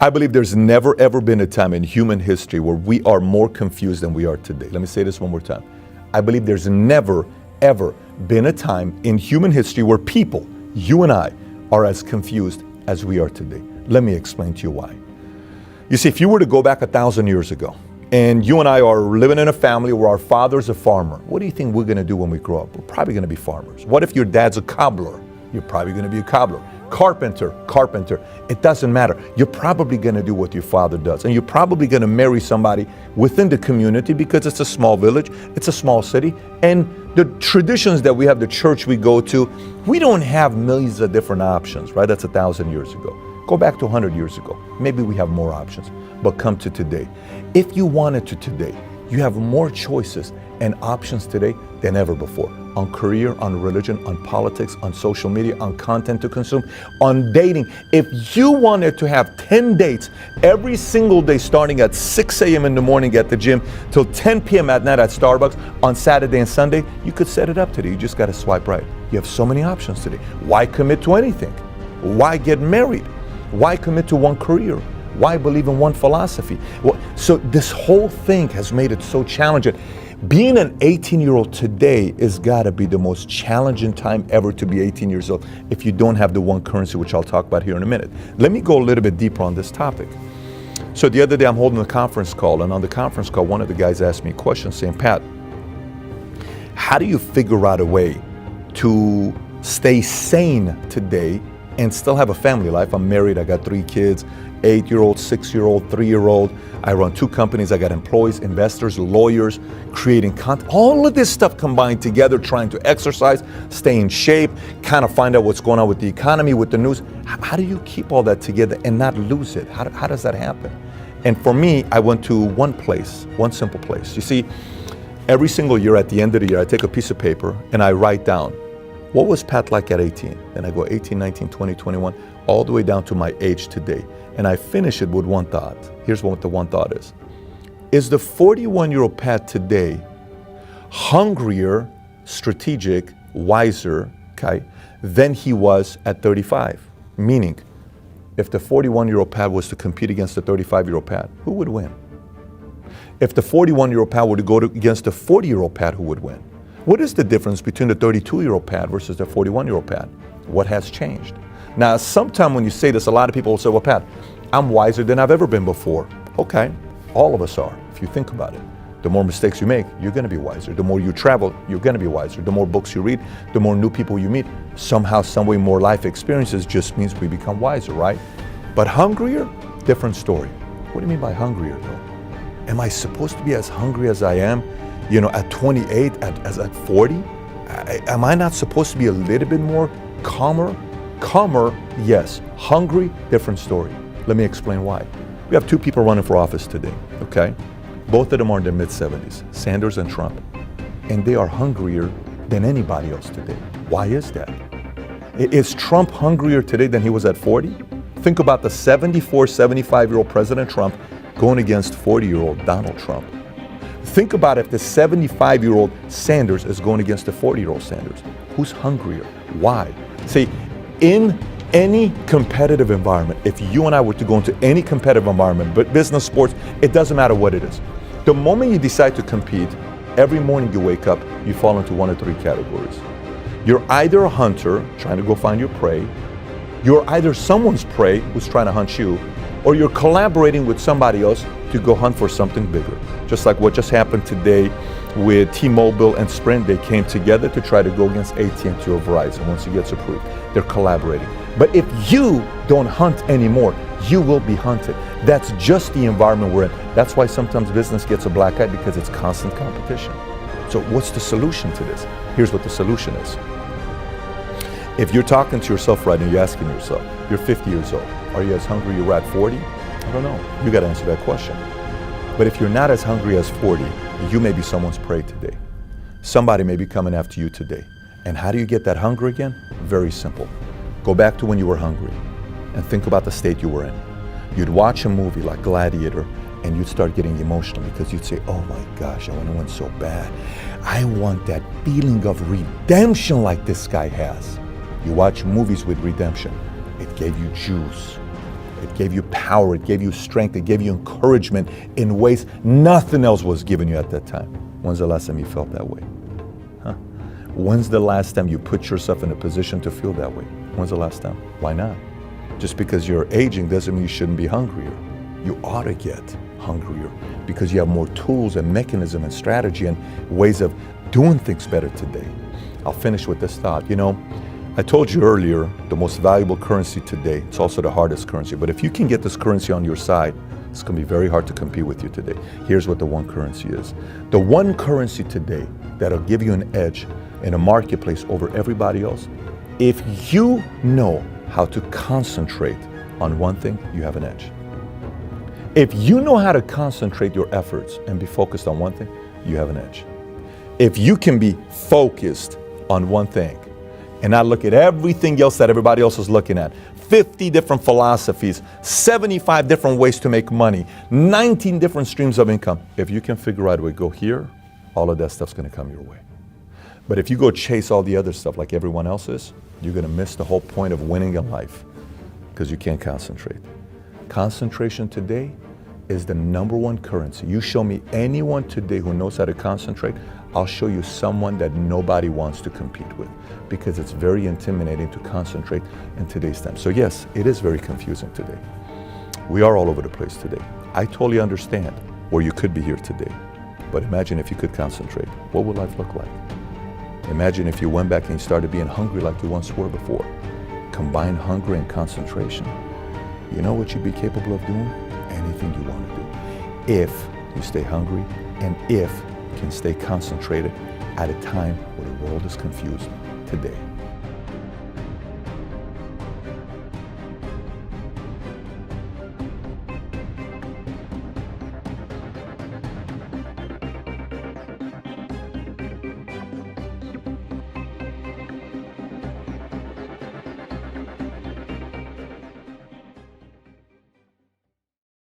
I believe there's never, ever been a time in human history where we are more confused than we are today. Let me say this one more time. I believe there's never, ever been a time in human history where people, you and I, are as confused as we are today. Let me explain to you why. You see, if you were to go back 1,000 years ago, and you and I are living in a family where our father's a farmer, what do you think we're going to do when we grow up? We're probably going to be farmers. What if your dad's a cobbler? You're probably going to be a cobbler. Carpenter. It doesn't matter. You're probably going to do what your father does. And you're probably going to marry somebody within the community because it's a small village, it's a small city. And the traditions that we have, the church we go to, we don't have millions of different options, right? That's 1,000 years ago. Go back to 100 years ago. Maybe we have more options. But come to today. If you wanted to today, you have more choices and options today than ever before. On career, on religion, on politics, on social media, on content to consume, on dating. If you wanted to have 10 dates every single day starting at 6 a.m. in the morning at the gym till 10 p.m. at night at Starbucks on Saturday and Sunday, you could set it up today. You just got to swipe right. You have so many options today. Why commit to anything? Why get married? Why commit to one career? Why believe in one philosophy? So this whole thing has made it so challenging. Being an 18-year-old today has got to be the most challenging time ever to be 18 years old if you don't have the one currency, which I'll talk about here in a minute. Let me go a little bit deeper on this topic. So the other day I'm holding a conference call, and on the conference call, one of the guys asked me a question saying, Pat, how do you figure out a way to stay sane today and still have a family life? I'm married, I got 3 kids, 8-year-old, 6-year-old, 3-year-old. I run 2 companies. I got employees, investors, lawyers, creating content. All of this stuff combined together, trying to exercise, stay in shape, kind of find out what's going on with the economy, with the news. How do you keep all that together and not lose it? How does that happen? And for me, I went to one place, one simple place. You see, every single year at the end of the year, I take a piece of paper and I write down, what was Pat like at 18? Then I go 18, 19, 20, 21, all the way down to my age today. And I finish it with one thought. Here's what the one thought is. Is the 41-year-old Pat today hungrier, strategic, wiser, okay, than he was at 35? Meaning, if the 41-year-old Pat was to compete against the 35-year-old Pat, who would win? If the 41-year-old Pat were to go against the 40-year-old Pat, who would win? What is the difference between the 32-year-old Pat versus the 41-year-old Pat? What has changed? Now, sometime when you say this, a lot of people will say, well, Pat, I'm wiser than I've ever been before. Okay, all of us are, if you think about it. The more mistakes you make, you're gonna be wiser. The more you travel, you're gonna be wiser. The more books you read, the more new people you meet. Somehow, some way, more life experiences just means we become wiser, right? But hungrier, different story. What do you mean by hungrier, though? Am I supposed to be as hungry as I am, at 28, as at 40? Am I not supposed to be a little bit more calmer? Calmer, yes. Hungry, different story. Let me explain why. We have 2 people running for office today, okay? Both of them are in their mid-70s, Sanders and Trump. And they are hungrier than anybody else today. Why is that? Is Trump hungrier today than he was at 40? Think about the 74, 75-year-old President Trump going against 40-year-old Donald Trump. Think about if the 75-year-old Sanders is going against the 40-year-old Sanders. Who's hungrier? Why? See, in any competitive environment, if you and I were to go into any competitive environment, but business, sports, it doesn't matter what it is. The moment you decide to compete, every morning you wake up, you fall into one of 3 categories. You're either a hunter trying to go find your prey, you're either someone's prey who's trying to hunt you, or you're collaborating with somebody else to go hunt for something bigger. Just like what just happened today with T-Mobile and Sprint. They came together to try to go against AT&T or Verizon once it gets approved. They're collaborating. But if you don't hunt anymore, you will be hunted. That's just the environment we're in. That's why sometimes business gets a black eye, because it's constant competition. So what's the solution to this? Here's what the solution is. If you're talking to yourself right now, you're asking yourself, you're 50 years old. Are you as hungry you were at 40? I don't know. You got to answer that question. But if you're not as hungry as 40, you may be someone's prey today. Somebody may be coming after you today. And how do you get that hunger again? Very simple. Go back to when you were hungry and think about the state you were in. You'd watch a movie like Gladiator and you'd start getting emotional because you'd say, oh my gosh, I want to win so bad. I want that feeling of redemption like this guy has. You watch movies with redemption. It gave you juice. It gave you power, it gave you strength, it gave you encouragement in ways nothing else was given you at that time. When's the last time you felt that way? Huh? When's the last time you put yourself in a position to feel that way? When's the last time? Why not? Just because you're aging doesn't mean you shouldn't be hungrier. You ought to get hungrier because you have more tools and mechanism and strategy and ways of doing things better today. I'll finish with this thought. You know, I told you earlier, the most valuable currency today, it's also the hardest currency, but if you can get this currency on your side, it's going to be very hard to compete with you today. Here's what the one currency is. The one currency today that'll give you an edge in a marketplace over everybody else, if you know how to concentrate on one thing, you have an edge. If you know how to concentrate your efforts and be focused on one thing, you have an edge. If you can be focused on one thing and not look at everything else that everybody else is looking at, 50 different philosophies, 75 different ways to make money, 19 different streams of income. If you can figure out a way to go here, all of that stuff's going to come your way. But if you go chase all the other stuff like everyone else is, you're going to miss the whole point of winning in life because you can't concentrate. Concentration today is the number one currency. You show me anyone today who knows how to concentrate, I'll show you someone that nobody wants to compete with because it's very intimidating to concentrate in today's time. So yes, it is very confusing today. We are all over the place today. I totally understand where you could be here today, but imagine if you could concentrate. What would life look like? Imagine if you went back and you started being hungry like you once were before. Combine hunger and concentration. You know what you'd be capable of doing? Anything you want to do. If you stay hungry and if you can stay concentrated at a time where the world is confused today.